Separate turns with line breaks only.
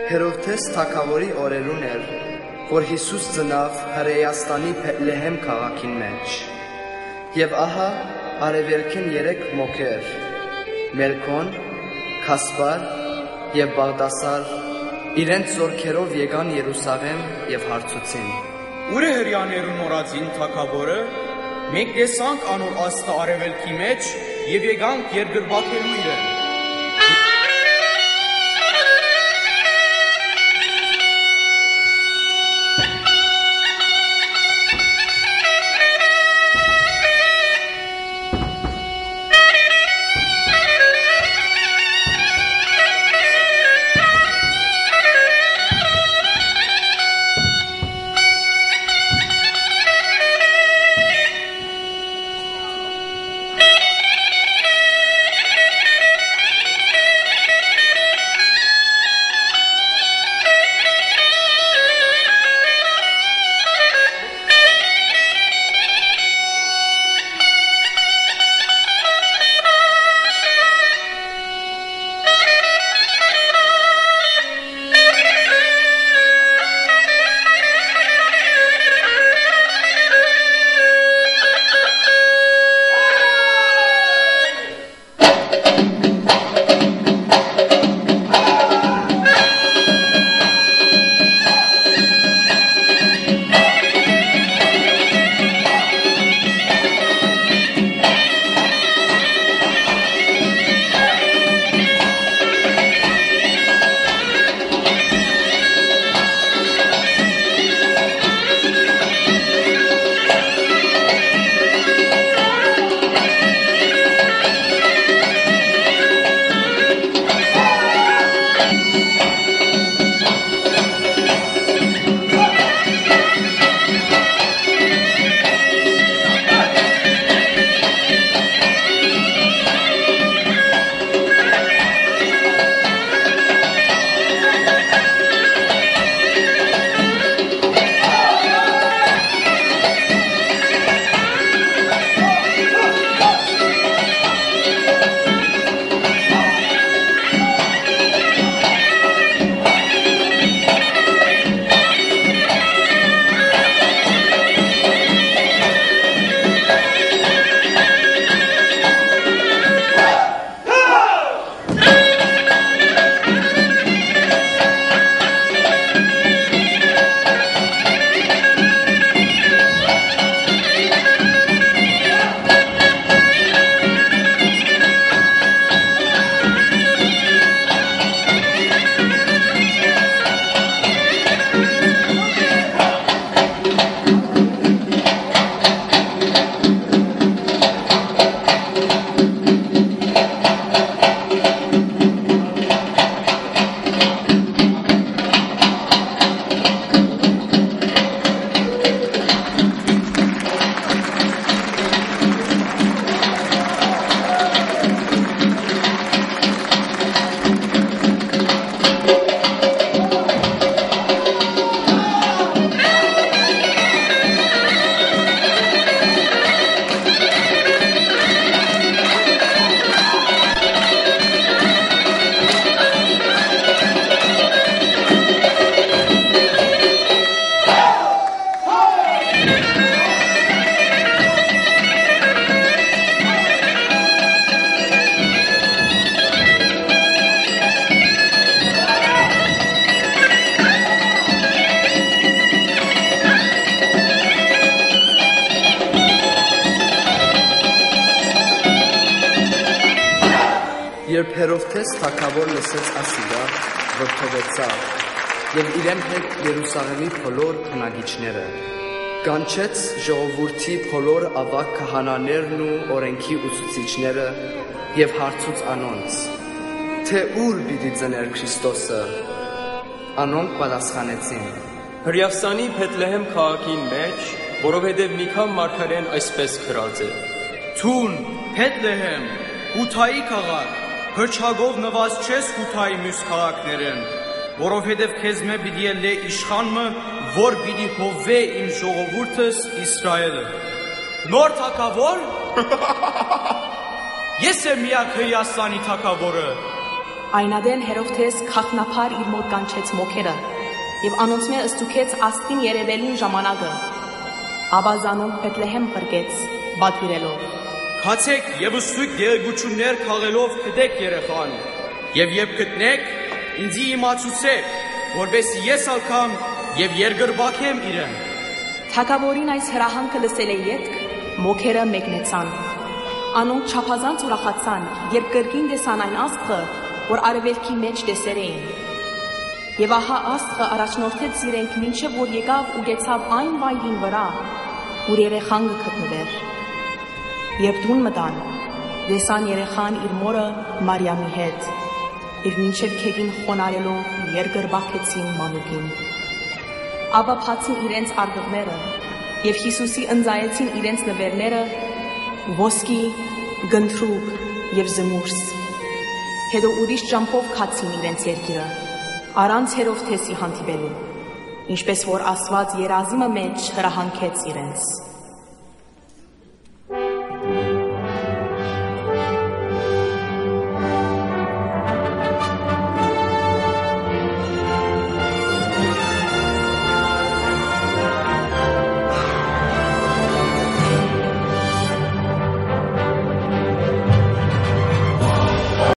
Հերովդես թագավորի օրերուն էր, որ Հիսուս ծնավ Հրեաստանի Փեթլեհեմ քաղաքին մեջ։ Եվ ահա արևելքին 3 մոքեր՝ Մելքոն, Քասպար եւ Բաղդասար, իրենց զորքերով եկան Երուսաղեմ եւ հարցուցին.
Ուր է հրեաներուն նորածին թագավորը։ Մենք տեսանք անոր աստղը արևելքի մեջ եւ եկանք երկրպագելու իրեն։
Երբ Հերովդես թագավոր լսեց ասիգա, վրդովեցավ եւ իրեն հետ Երուսաղեմի բոլոր բնակիչները կանչեց ժողովրդի բոլոր ավագ քահանաներն ու օրենքի ուսուցիչները եւ հարցուց անոնց, թե ուր պիտի ծներ Քրիստոսը։ Անոնք պատասխանեցին.
Հրյավսանի Փեթլեհեմ քաղաքին մեջ, որովհետև Միքա մարգարեն այսպես գրած է.
Թուն, Փեթլեհեմ, Հութայի քաղաք, հրճագով նվազ չես Հութայի մյուս քաղաքներեն, որովհետև քեզ մե պիտի ելե իշխանը, որ պիտի հովվե իմ ժողովուրդս Իսրայելը։ Նոր թագավոր։ Ես եմ միակ Հրեաստանի թագավորը։
Այնադեն Հերովդես քաղաքնապար իր մոտ կանչեց մոքերը եւ անոնց մե ըստուքեց աստին երևելուն ժամանակը։ Աբազանոն Փեթլեհեմ ղրկեց բադվիրելով.
Քացեք եւ ըստույք դերգություններ քաղելով գտեք երեխան, եւ երբ գտնեք, ինձի իմացուցեք, որբեսի ես ալքամ եւ երգրբակեմ իրեն։
Թագավորին այս հրահանգը լսել է ետք, մոքերը մեկնեցան։ Անոնք չափազանց ուրախացան, երբ կրկին տեսան այն աստղը, որ արևելքի մեջ տեսեր էին։ Եվ ահա աստղը առաջնորդեց իրենք մինչև որ եկավ ու գեցավ այն վայրին վրա, ուր երեխան գտնվեր։ Երբ տուն մտան, տեսան երեխան իր մորը Մարիամի հետ, եւ մինչև քեգին խոնարելով երգրբակեցին մանուկին։ Ապա փացին իրենց արգղները եւ Հիսուսի ընծայեցին իրենց նվերները, ոսկի, գնդրուկ եւ զմուրս։ Հետո ուրիշ ճամփով քացին իրենց երկիրը, առանց Հերովդեսի հանդիպելու, ինչպես որ Աստված երազիմը մեջ հրահանգեց իրենց։